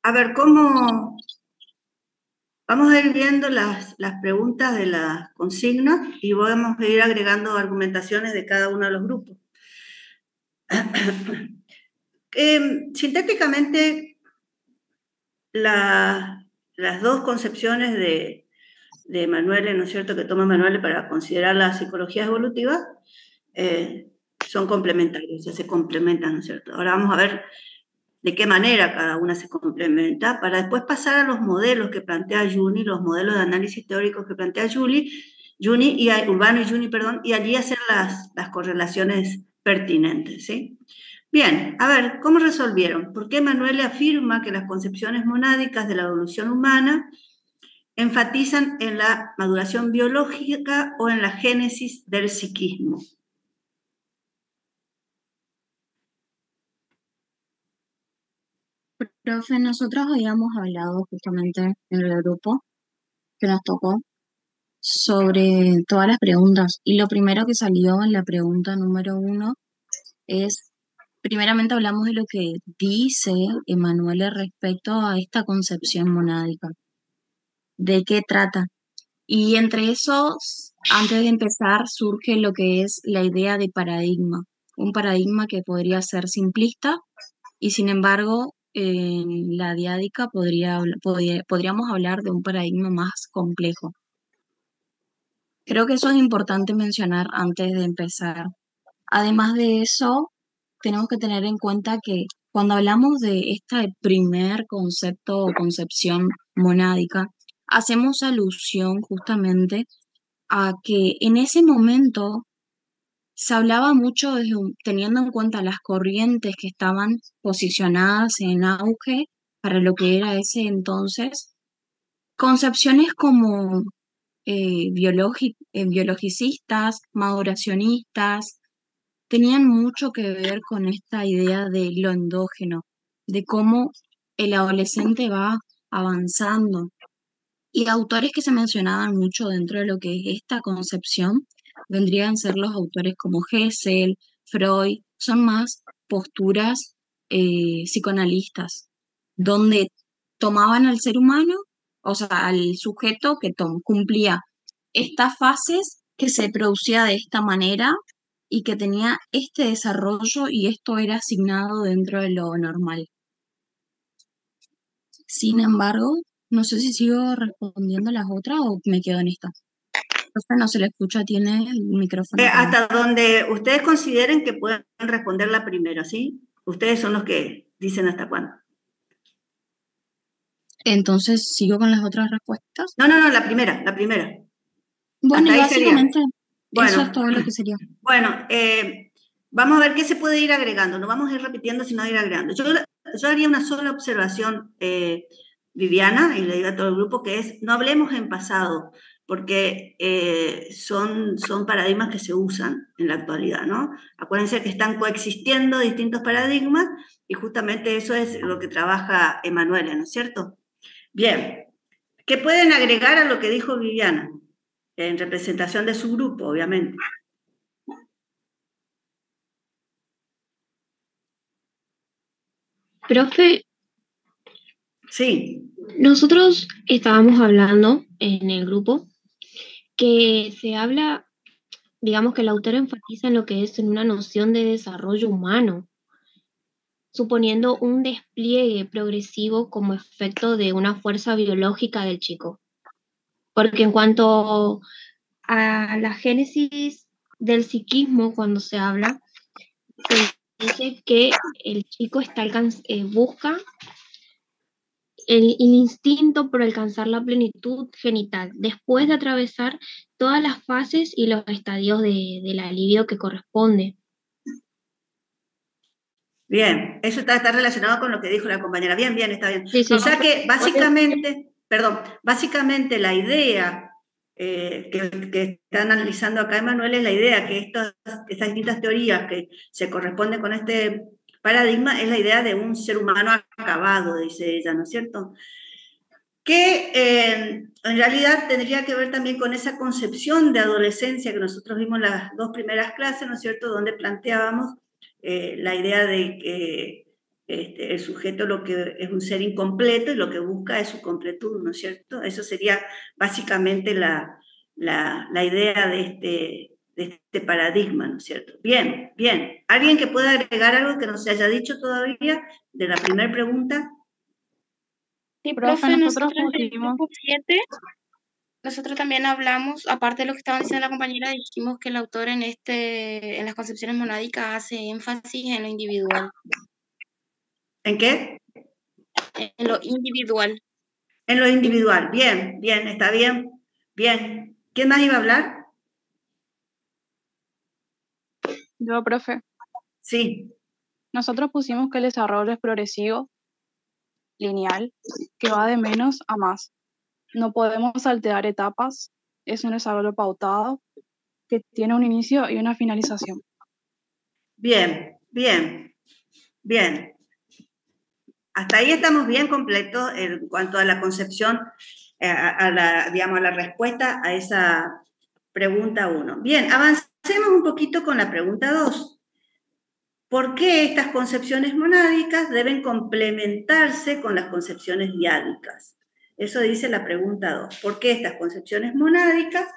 A ver, ¿cómo? Vamos a ir viendo las preguntas de las consignas y vamos a ir agregando argumentaciones de cada uno de los grupos. Sintéticamente, las dos concepciones de Emanuele, ¿no es cierto?, que toma Emanuele para considerar la psicología evolutiva, son complementarias, ya se complementan, ¿no es cierto? Ahora vamos a ver de qué manera cada una se complementa, para después pasar a los modelos que plantea Juni, los modelos de análisis teóricos que plantea Urbano y Juni, perdón, y allí hacer las correlaciones pertinentes, ¿sí? Bien, a ver, ¿cómo resolvieron? ¿Por qué Emanuele afirma que las concepciones monádicas de la evolución humana enfatizan en la maduración biológica o en la génesis del psiquismo? Profe, nosotros habíamos hablado justamente en el grupo que nos tocó sobre todas las preguntas y lo primero que salió en la pregunta número 1 es, primeramente hablamos de lo que dice Emanuele respecto a esta concepción monádica, de qué trata. Y entre esos, antes de empezar, surge lo que es la idea de paradigma, un paradigma que podría ser simplista y sin embargo en la diádica podríamos hablar de un paradigma más complejo. Creo que eso es importante mencionar antes de empezar. Además de eso, tenemos que tener en cuenta que cuando hablamos de este primer concepto o concepción monádica, hacemos alusión justamente a que en ese momento se hablaba mucho teniendo en cuenta las corrientes que estaban posicionadas en auge para lo que era ese entonces, concepciones como biologicistas, maduracionistas, tenían mucho que ver con esta idea de lo endógeno, de cómo el adolescente va avanzando. Y autores que se mencionaban mucho dentro de lo que es esta concepción vendrían a ser los autores como Hessel, Freud, son más posturas psicoanalistas, donde tomaban al ser humano, o sea, al sujeto que cumplía estas fases, que se producía de esta manera y que tenía este desarrollo y esto era asignado dentro de lo normal. Sin embargo, no sé si sigo respondiendo las otras o me quedo en esta. Profe, no se le escucha, tiene el micrófono apagado. Hasta donde ustedes consideren que pueden responder la primera, ¿sí? Ustedes son los que dicen hasta cuándo. Entonces, ¿sigo con las otras respuestas? No, la primera. Bueno, Hasta y ahí sería. básicamente eso es Bueno, todo lo que sería. bueno, vamos a ver qué se puede ir agregando. No vamos a ir repitiendo, sino ir agregando. Yo haría una sola observación, Viviana, y le digo a todo el grupo, que es, no hablemos en pasado, porque son paradigmas que se usan en la actualidad, ¿no? Acuérdense que están coexistiendo distintos paradigmas y justamente eso es lo que trabaja Emanuele, ¿no es cierto? Bien, ¿qué pueden agregar a lo que dijo Viviana? En representación de su grupo, obviamente. Profe, Sí. nosotros estábamos hablando en el grupo que se habla, digamos que el autor enfatiza en lo que es en una noción de desarrollo humano, suponiendo un despliegue progresivo como efecto de una fuerza biológica del chico. Porque en cuanto a la génesis del psiquismo, cuando se habla, se dice que el chico busca el instinto por alcanzar la plenitud genital, después de atravesar todas las fases y los estadios del alivio que corresponde. Bien, eso está relacionado con lo que dijo la compañera. Bien, está bien. Sí, sí. O sea que básicamente la idea que están analizando acá Emanuel es la idea que estas distintas teorías que se corresponden con este paradigma es la idea de un ser humano acabado, dice ella, ¿no es cierto? Que en realidad tendría que ver también con esa concepción de adolescencia que nosotros vimos en las dos primeras clases, ¿no es cierto?, donde planteábamos la idea de que el sujeto lo que es un ser incompleto y lo que busca es su completud, ¿no es cierto? Eso sería básicamente la idea de este paradigma, ¿no es cierto? Bien, bien. ¿Alguien que pueda agregar algo que no se haya dicho todavía de la primera pregunta? Sí, Profe, profe, nosotros nosotros en el pusimos, grupo 7, nosotros también hablamos, aparte de lo que estaba diciendo la compañera, dijimos que el autor en las concepciones monádicas hace énfasis en lo individual. ¿En qué? En lo individual. En lo individual. Bien, bien, está bien. Bien. ¿Quién más iba a hablar? yo, profe, Sí. nosotros pusimos que el desarrollo es progresivo, lineal, que va de menos a más. No podemos saltear etapas, es un desarrollo pautado que tiene un inicio y una finalización. Bien, bien, bien. Hasta ahí estamos bien completos en cuanto a la concepción, digamos, a la respuesta a esa pregunta 1. Bien, avancemos un poquito con la pregunta 2. ¿Por qué estas concepciones monádicas deben complementarse con las concepciones diádicas? Eso dice la pregunta 2. ¿Por qué estas concepciones monádicas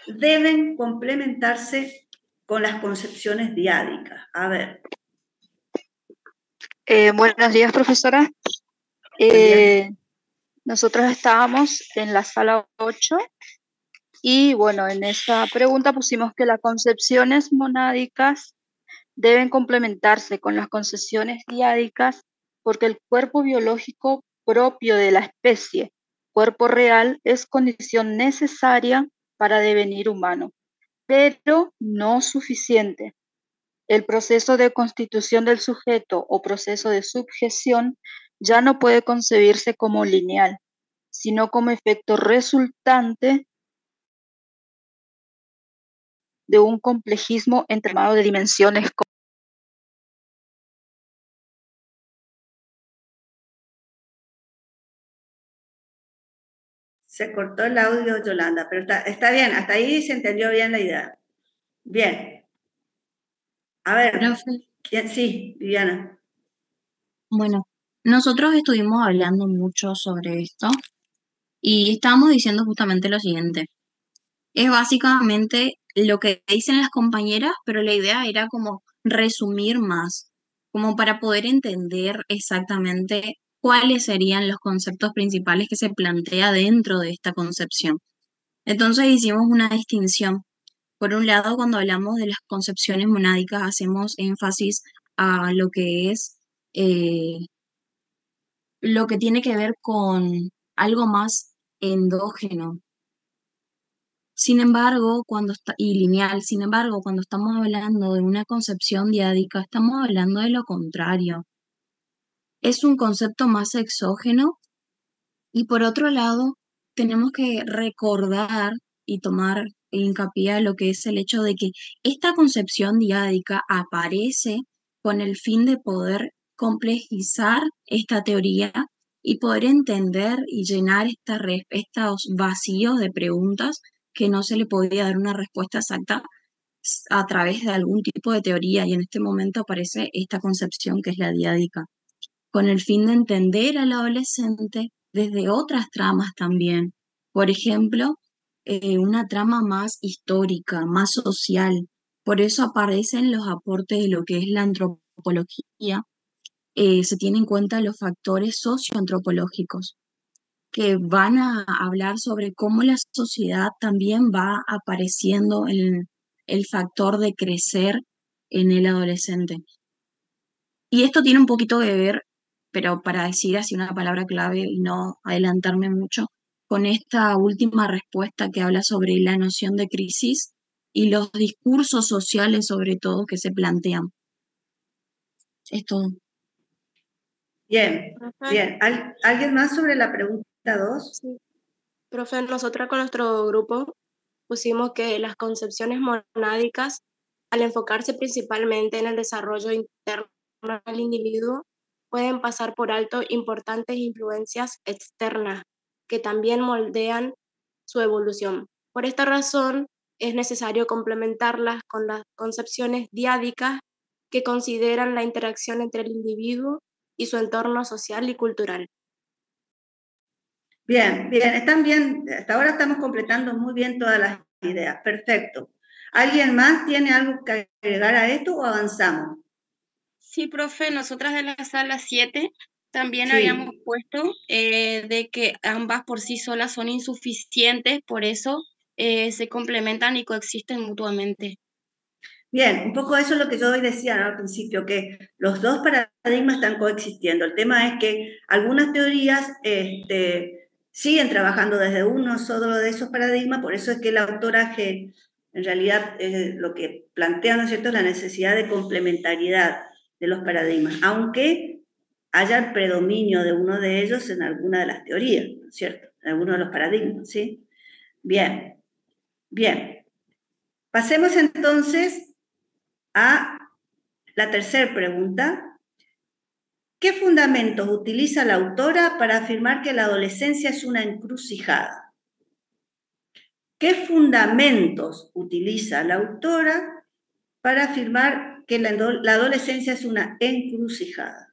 deben complementarse con las concepciones diádicas? A ver. Buenos días, profesora. Nosotros estábamos en la sala 8 y bueno, en esa pregunta pusimos que las concepciones monádicas deben complementarse con las concepciones diádicas porque el cuerpo biológico propio de la especie, cuerpo real, es condición necesaria para devenir humano, pero no suficiente. El proceso de constitución del sujeto o proceso de subjeción ya no puede concebirse como lineal, sino como efecto resultante de un complejismo entramado de dimensiones. Se cortó el audio, Yolanda, pero está bien, hasta ahí se entendió bien la idea. Bien. A ver, Profe, ¿quién? Sí, Viviana. bueno, nosotros estuvimos hablando mucho sobre esto y estábamos diciendo justamente lo siguiente. Es básicamente lo que dicen las compañeras, pero la idea era como resumir más, como para poder entender exactamente cuáles serían los conceptos principales que se plantea dentro de esta concepción. Entonces hicimos una distinción. Por un lado, cuando hablamos de las concepciones monádicas, hacemos énfasis a lo que es lo que tiene que ver con algo más endógeno. Sin embargo, y lineal, sin embargo, cuando estamos hablando de una concepción diádica, estamos hablando de lo contrario. Es un concepto más exógeno y por otro lado, tenemos que recordar y tomar hincapié a lo que es el hecho de que esta concepción diádica aparece con el fin de poder complejizar esta teoría y poder entender y llenar estos vacíos de preguntas que no se le podía dar una respuesta exacta a través de algún tipo de teoría, y en este momento aparece esta concepción que es la diádica, con el fin de entender al adolescente desde otras tramas también. Por ejemplo, una trama más histórica, más social. Por eso aparecen los aportes de lo que es la antropología. Se tienen en cuenta los factores socioantropológicos que van a hablar sobre cómo la sociedad también va apareciendo en el factor de crecer en el adolescente. Y esto tiene un poquito que ver, pero para decir así una palabra clave y no adelantarme mucho, con esta última respuesta que habla sobre la noción de crisis y los discursos sociales sobre todo que se plantean. Es todo. Bien, Profe, bien. ¿Alguien más sobre la pregunta 2? sí. Profe, nosotros con nuestro grupo pusimos que las concepciones monádicas, al enfocarse principalmente en el desarrollo interno del individuo, pueden pasar por alto importantes influencias externas que también moldean su evolución. Por esta razón, es necesario complementarlas con las concepciones diádicas que consideran la interacción entre el individuo y su entorno social y cultural. Bien, bien, están bien, hasta ahora estamos completando muy bien todas las ideas, perfecto. ¿Alguien más tiene algo que agregar a esto o avanzamos? Sí, profe, nosotras de la sala 7 también Sí. habíamos puesto de que ambas por sí solas son insuficientes, por eso se complementan y coexisten mutuamente. Bien, un poco eso es lo que yo hoy decía, ¿no? Al principio, que los dos paradigmas están coexistiendo. El tema es que algunas teorías siguen trabajando desde uno solo de esos paradigmas, por eso es que la autora que en realidad lo que plantea, ¿no es cierto?, es la necesidad de complementariedad de los paradigmas, aunque haya el predominio de uno de ellos en alguna de las teorías, ¿no es cierto?, en alguno de los paradigmas, ¿sí? Bien, bien. Pasemos entonces a la tercera pregunta. ¿Qué fundamentos utiliza la autora para afirmar que la adolescencia es una encrucijada? ¿Qué fundamentos utiliza la autora para afirmar que la adolescencia es una encrucijada?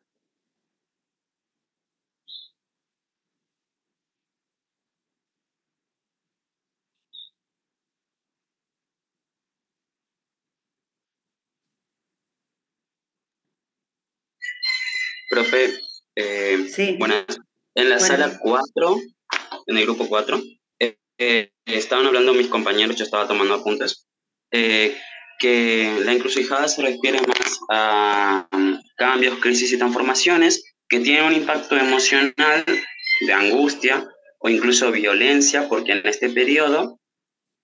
Profe, Sí. buenas. En la Buenas. sala 4, en el grupo 4, estaban hablando mis compañeros, yo estaba tomando apuntes, que la encrucijada se refiere más a cambios, crisis y transformaciones que tienen un impacto emocional de angustia o incluso violencia, porque en este periodo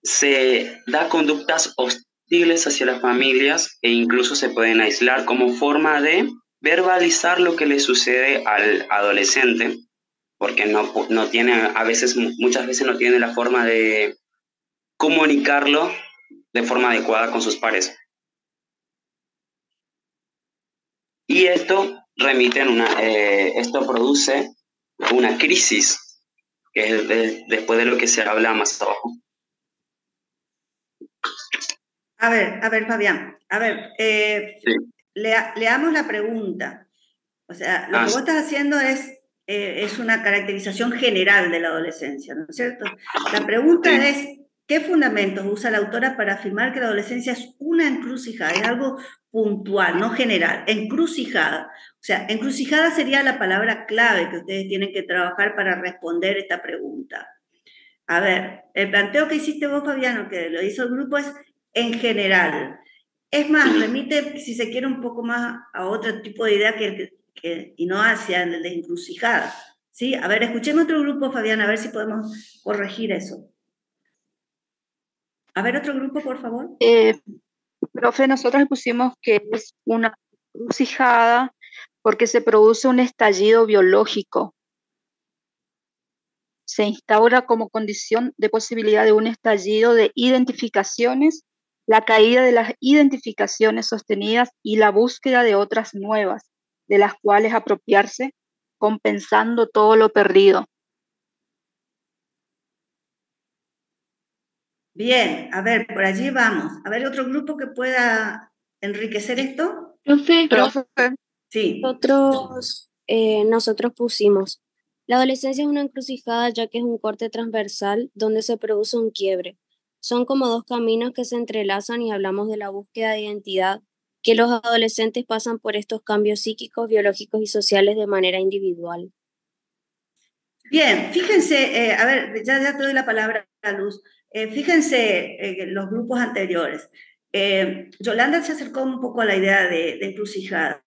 se da conductas hostiles hacia las familias e incluso se pueden aislar como forma de verbalizar lo que le sucede al adolescente, porque no tiene, muchas veces no tiene la forma de comunicarlo de forma adecuada con sus pares. Y esto esto produce una crisis, que es después de lo que se habla más abajo. A ver, Fabián, Sí. leamos la pregunta. O sea, lo que vos estás haciendo es una caracterización general de la adolescencia, ¿no es cierto? La pregunta es, ¿qué fundamentos usa la autora para afirmar que la adolescencia es una encrucijada? Es algo puntual, no general, encrucijada. O sea, encrucijada sería la palabra clave que ustedes tienen que trabajar para responder esta pregunta. A ver, el planteo que hiciste vos, Fabiano, que lo hizo el grupo, es en general. Es más, remite, si se quiere, un poco más a otro tipo de idea y no hacia el de encrucijada. ¿Sí? A ver, escuchemos otro grupo, Fabián, a ver si podemos corregir eso. A ver, otro grupo, por favor. Profe, nosotros pusimos que es una encrucijada porque se produce un estallido biológico. Se instaura como condición de posibilidad de un estallido de identificaciones, la caída de las identificaciones sostenidas y la búsqueda de otras nuevas, de las cuales apropiarse, compensando todo lo perdido. Bien, a ver, por allí vamos. A ver, otro grupo que pueda enriquecer esto. Profe, Sí. Nosotros pusimos, la adolescencia es una encrucijada ya que es un corte transversal donde se produce un quiebre. Son como dos caminos que se entrelazan y hablamos de la búsqueda de identidad, que los adolescentes pasan por estos cambios psíquicos, biológicos y sociales de manera individual. Bien, fíjense, a ver, ya te doy la palabra a Luz. Fíjense los grupos anteriores. Yolanda se acercó un poco a la idea de encrucijada.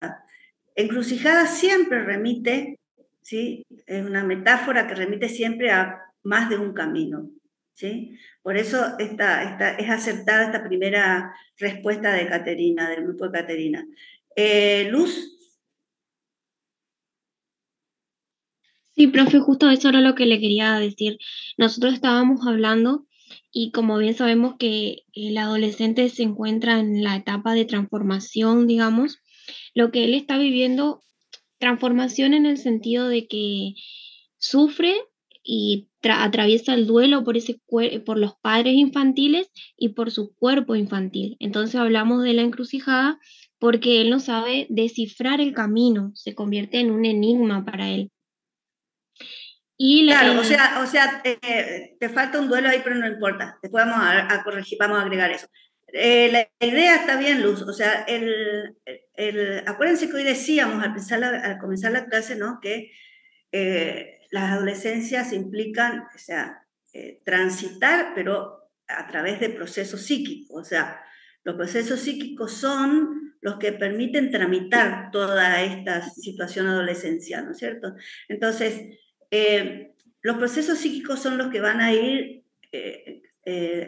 Encrucijada siempre remite, ¿sí? Es una metáfora que remite siempre a más de un camino, ¿sí? Por eso es acertada esta primera respuesta de Caterina, del grupo de Caterina. Luz. Sí, profe, justo eso era lo que le quería decir. Nosotros estábamos hablando y como bien sabemos que el adolescente se encuentra en la etapa de transformación, digamos, lo que él está viviendo, transformación en el sentido de que sufre y atraviesa el duelo por los padres infantiles y por su cuerpo infantil. Entonces hablamos de la encrucijada porque él no sabe descifrar el camino, se convierte en un enigma para él. Y claro, te falta un duelo ahí, pero no importa. Después vamos a corregir, vamos a agregar eso. La idea está bien, Luz. O sea, acuérdense que hoy decíamos al comenzar la clase, ¿no? Que las adolescencias implican, o sea, transitar, pero a través de procesos psíquicos. O sea, los procesos psíquicos son los que permiten tramitar toda esta situación adolescencial, ¿no es cierto? Entonces, los procesos psíquicos son los que van a ir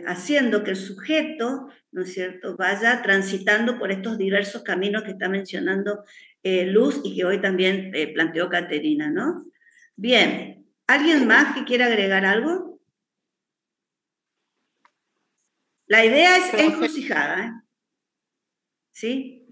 haciendo que el sujeto, ¿no es cierto?, vaya transitando por estos diversos caminos que está mencionando Luz y que hoy también planteó Caterina, ¿no? Bien, ¿alguien más que quiera agregar algo? La idea es encrucijada, ¿eh? ¿Sí?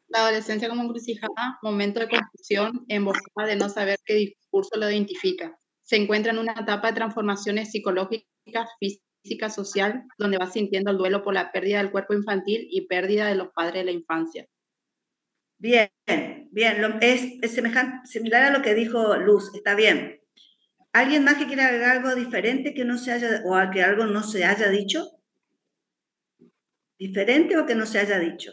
La adolescencia como encrucijada, momento de confusión, emboscada de no saber qué discurso lo identifica. Se encuentra en una etapa de transformaciones psicológicas, física, social, donde va sintiendo el duelo por la pérdida del cuerpo infantil y pérdida de los padres de la infancia. Bien, bien, es similar a lo que dijo Luz, está bien. ¿Alguien más que quiera agregar algo diferente que no se haya, o a que algo no se haya dicho? ¿Diferente o que no se haya dicho?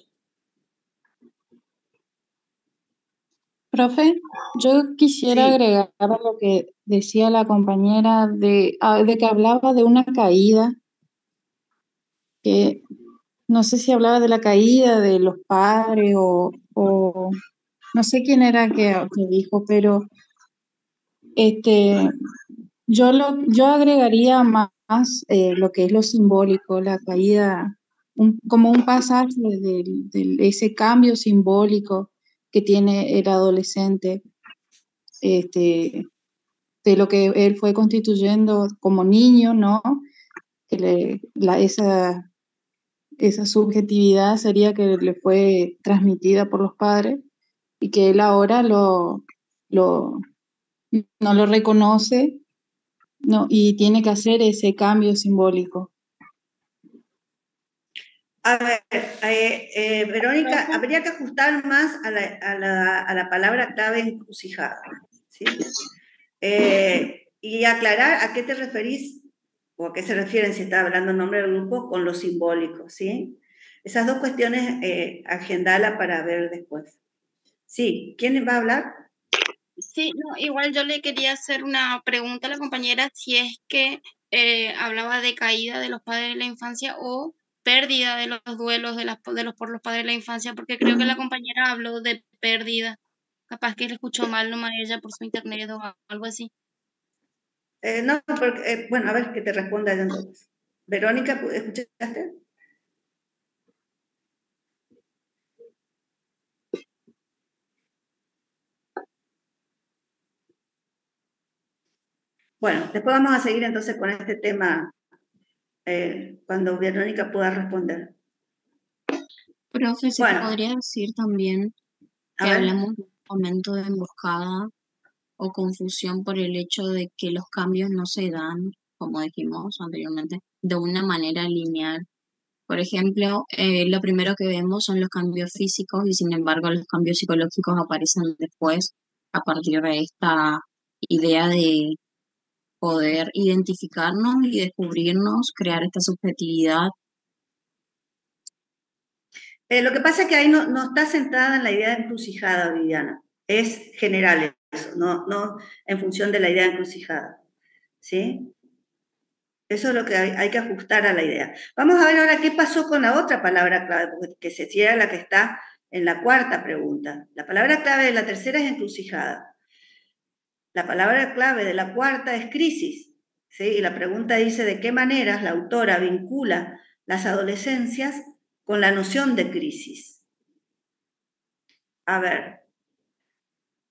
Profe, yo quisiera agregar a lo que decía la compañera de que hablaba de una caída, que no sé si hablaba de la caída de los padres o no sé quién era que dijo, pero yo agregaría más lo que es lo simbólico, la caída, como un pasaje de ese cambio simbólico que tiene el adolescente, de lo que él fue constituyendo como niño, ¿no? Esa subjetividad sería que le fue transmitida por los padres y que él ahora no lo reconoce, ¿no? Y tiene que hacer ese cambio simbólico. A ver, Verónica, habría que ajustar más a la palabra clave encrucijada, ¿sí? Y aclarar a qué te referís o a qué se refieren si está hablando en nombre del grupo con lo simbólico, ¿sí? Esas dos cuestiones agendala para ver después. Sí, ¿quién va a hablar? Sí, no, igual yo le quería hacer una pregunta a la compañera si es que hablaba de caída de los padres de la infancia o pérdida de los duelos por los padres de la infancia, porque creo que la compañera habló de pérdida. Capaz que le escuchó mal nomás ella por su internet o algo así. No, porque, bueno, a ver que te responda ella entonces. Verónica, ¿escuchaste? Bueno, después vamos a seguir entonces con este tema cuando Verónica pueda responder. Profe, ¿se podría decir también que hablamos de un momento de emboscada o confusión por el hecho de que los cambios no se dan, como dijimos anteriormente, de una manera lineal? Por ejemplo, lo primero que vemos son los cambios físicos y sin embargo los cambios psicológicos aparecen después a partir de esta idea de poder identificarnos y descubrirnos, crear esta subjetividad. Lo que pasa es que ahí no está centrada en la idea de encrucijada, Viviana. Es general eso, no en función de la idea de encrucijada. ¿Sí? Eso es lo que hay que ajustar a la idea. Vamos a ver ahora qué pasó con la otra palabra clave, porque si era la que está en la cuarta pregunta. La palabra clave de la tercera es encrucijada. La palabra clave de la cuarta es crisis. ¿Sí? Y la pregunta dice de qué maneras la autora vincula las adolescencias con la noción de crisis. A ver,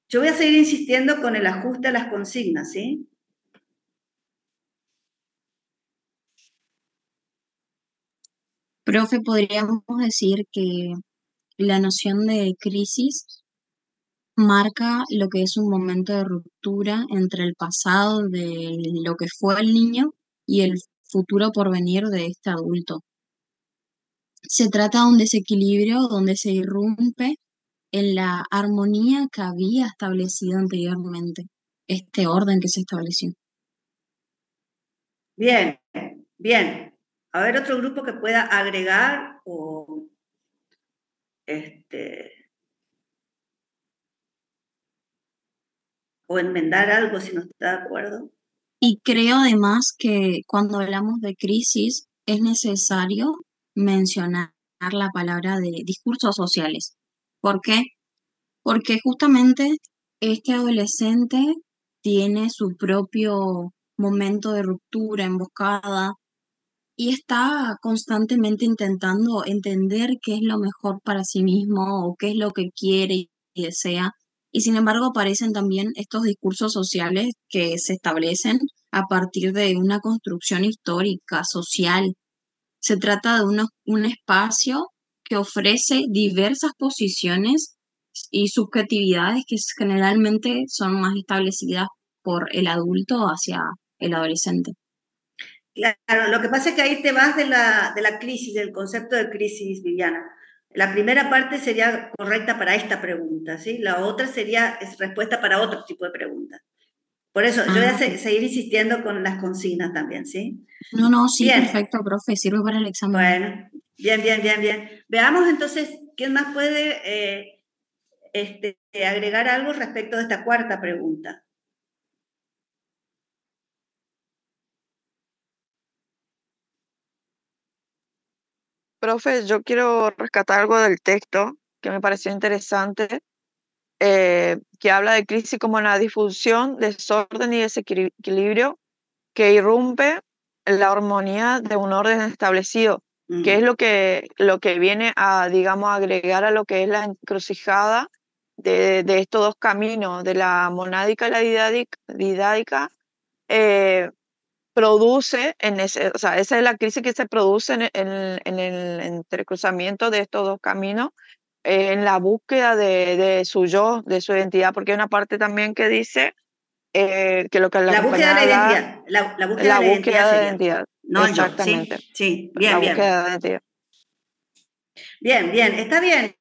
yo voy a seguir insistiendo con el ajuste a las consignas, ¿sí? Profe, podríamos decir que la noción de crisis marca lo que es un momento de ruptura entre el pasado de lo que fue el niño y el futuro porvenir de este adulto. se trata de un desequilibrio donde se irrumpe en la armonía que había establecido anteriormente, este orden que se estableció. Bien, bien. A ver, otro grupo que pueda agregar o enmendar algo si no está de acuerdo. Y creo además que cuando hablamos de crisis es necesario mencionar la palabra de discursos sociales. ¿Por qué? Porque justamente este adolescente tiene su propio momento de ruptura, emboscada, y está constantemente intentando entender qué es lo mejor para sí mismo o qué es lo que quiere y desea. Y sin embargo aparecen también estos discursos sociales que se establecen a partir de una construcción histórica, social. Se trata de un espacio que ofrece diversas posiciones y subjetividades que generalmente son más establecidas por el adulto hacia el adolescente. Claro, lo que pasa es que ahí te vas de la crisis, del concepto de crisis, Viviana. La primera parte sería correcta para esta pregunta, ¿sí? La otra es respuesta para otro tipo de pregunta. Por eso, yo voy a seguir insistiendo con las consignas también, ¿sí? No, sí, bien. Perfecto, profe, sirve para el examen. Bueno, bien. Veamos entonces, ¿quién más puede agregar algo respecto de esta cuarta pregunta? Profe, yo quiero rescatar algo del texto que me pareció interesante, que habla de crisis como la difusión, desorden y desequilibrio que irrumpe la armonía de un orden establecido, que es lo que viene a, digamos, agregar a lo que es la encrucijada de estos dos caminos, de la monádica y la didádica, produce, o sea, esa es la crisis que se produce en el entrecruzamiento de estos dos caminos, en la búsqueda de su yo, de su identidad, porque hay una parte también que dice que lo que la búsqueda de la compañera identidad. La búsqueda de la identidad sería. identidad. No Exactamente. Yo, sí, bien. La búsqueda de identidad. Bien, está bien.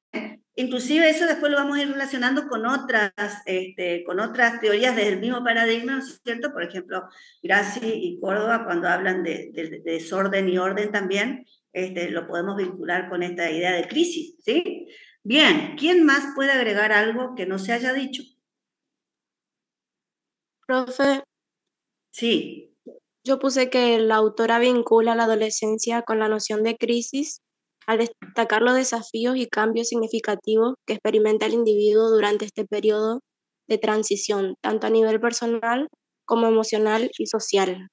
Inclusive eso después lo vamos a ir relacionando con otras teorías desde el mismo paradigma, ¿no es cierto? Por ejemplo, Grassi y Córdoba, cuando hablan de desorden y orden también, lo podemos vincular con esta idea de crisis, ¿sí? Bien, ¿quién más puede agregar algo que no se haya dicho? Profe. Sí. Yo puse que la autora vincula la adolescencia con la noción de crisis al destacar los desafíos y cambios significativos que experimenta el individuo durante este periodo de transición, tanto a nivel personal como emocional y social.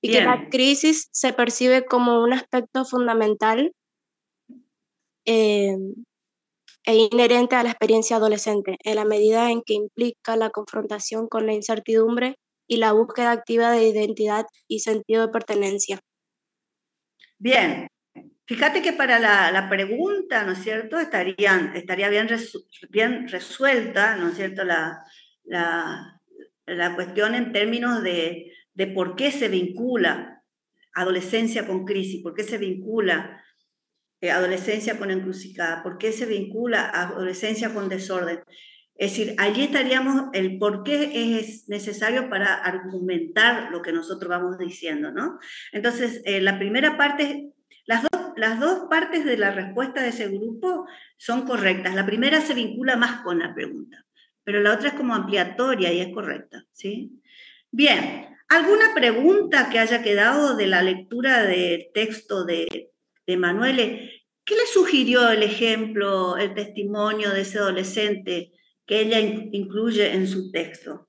Y que la crisis se percibe como un aspecto fundamental e inherente a la experiencia adolescente, en la medida en que implica la confrontación con la incertidumbre y la búsqueda activa de identidad y sentido de pertenencia. Bien, fíjate que para la pregunta, ¿no es cierto?, estaría bien resuelta, ¿no es cierto?, la cuestión en términos de por qué se vincula adolescencia con crisis, por qué se vincula adolescencia con encrucijada, por qué se vincula adolescencia con desorden. Es decir, allí estaríamos el por qué es necesario para argumentar lo que nosotros vamos diciendo, ¿no? Entonces, la primera parte, las dos partes de la respuesta de ese grupo son correctas. La primera se vincula más con la pregunta, pero la otra es como ampliatoria y es correcta, ¿sí? Bien, ¿alguna pregunta que haya quedado de la lectura del texto de Emanuele? ¿Qué le sugirió el ejemplo, el testimonio de ese adolescente que ella incluye en su texto?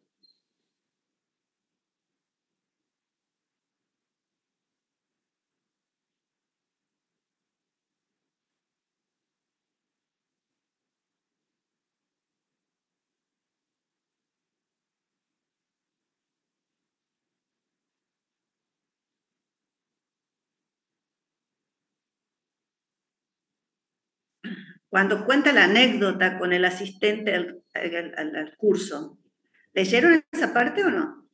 Cuando cuenta la anécdota con el asistente al curso, ¿leyeron esa parte o no?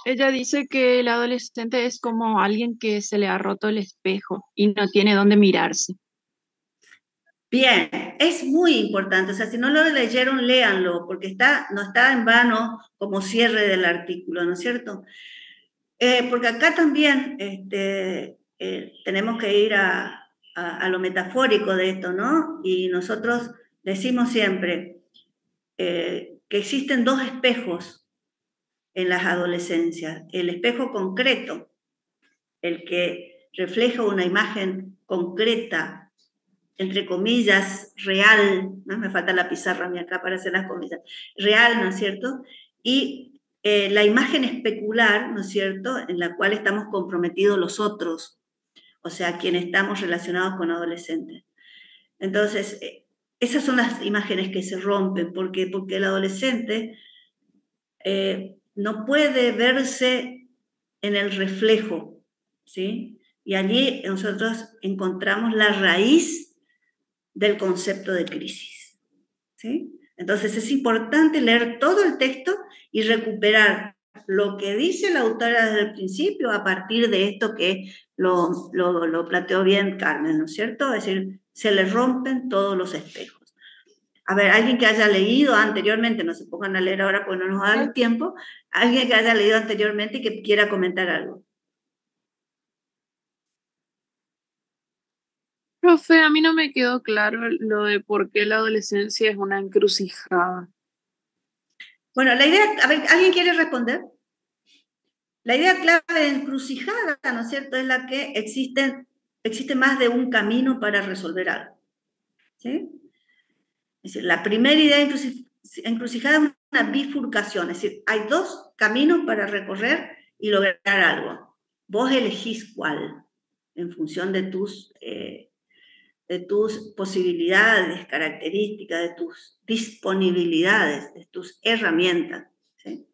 Ella dice que el adolescente es como alguien que se le ha roto el espejo y no tiene dónde mirarse. Bien, es muy importante, o sea, si no lo leyeron, léanlo, porque no está en vano como cierre del artículo, ¿no es cierto? Porque acá también tenemos que ir a lo metafórico de esto, ¿no? Y nosotros decimos siempre que existen dos espejos en las adolescencias. El espejo concreto, el que refleja una imagen concreta, entre comillas, real, ¿no? Me falta la pizarra a mí acá para hacer las comillas, real, ¿no es cierto? Y la imagen especular, ¿no es cierto?, en la cual estamos comprometidos los otros, o sea, quienes estamos relacionados con adolescentes. Entonces, esas son las imágenes que se rompen, porque el adolescente no puede verse en el reflejo, ¿sí? Y allí nosotros encontramos la raíz del concepto de crisis, ¿sí? Entonces es importante leer todo el texto y recuperar lo que dice la autora desde el principio a partir de esto que lo planteó bien Carmen, ¿no es cierto? Es decir, se le rompen todos los espejos. A ver, alguien que haya leído anteriormente, no se pongan a leer ahora porque no nos da el tiempo, alguien que haya leído anteriormente y que quiera comentar algo. Profe, a mí no me quedó claro lo de por qué la adolescencia es una encrucijada. Bueno, la idea, a ver, ¿alguien quiere responder? La idea clave de encrucijada, ¿no es cierto?, es la que existe más de un camino para resolver algo, ¿sí? Es decir, la primera idea de encrucijada es una bifurcación, es decir, hay dos caminos para recorrer y lograr algo. Vos elegís cuál, en función de tus posibilidades, características, de tus disponibilidades, de tus herramientas, ¿sí?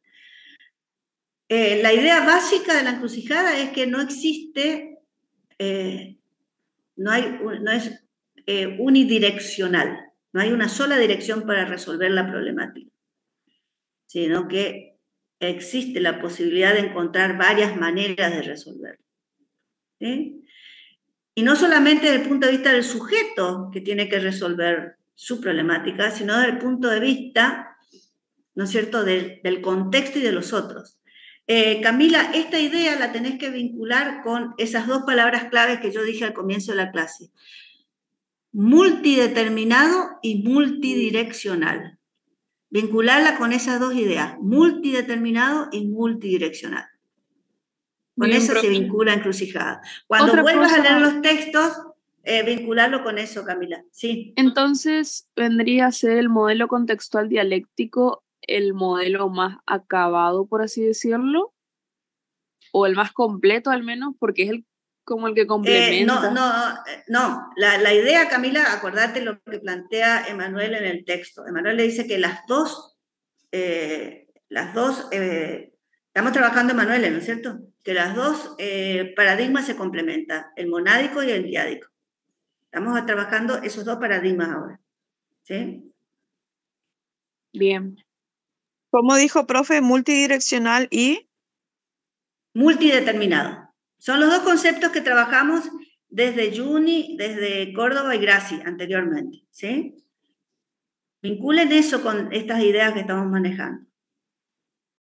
La idea básica de la encrucijada es que no existe, no es unidireccional, no hay una sola dirección para resolver la problemática, sino que existe la posibilidad de encontrar varias maneras de resolverlo, ¿sí? Y no solamente desde el punto de vista del sujeto que tiene que resolver su problemática, sino desde el punto de vista, ¿no es cierto?, del contexto y de los otros. Camila, esta idea la tenés que vincular con esas dos palabras claves que yo dije al comienzo de la clase. Multideterminado y multidireccional. Vincularla con esas dos ideas, multideterminado y multidireccional. Con Bien, eso profe. se vincula encrucijada. Cuando Otra vuelvas cosa- a leer los textos, vincularlo con eso, Camila. Sí. Entonces, vendría a ser el modelo contextual dialéctico el modelo más acabado, por así decirlo, o el más completo al menos, porque es como el que complementa. No. La idea, Camila, acordate lo que plantea Emanuel en el texto. Emanuel le dice que las dos, estamos trabajando, Emanuel, ¿no es cierto? Que las dos paradigmas se complementan, el monádico y el diádico. Estamos trabajando esos dos paradigmas ahora, ¿sí? Bien. ¿Cómo dijo, profe? Multidireccional y multideterminado. Son los dos conceptos que trabajamos desde Juni, desde Córdoba y Graci anteriormente, ¿sí? Vinculen eso con estas ideas que estamos manejando.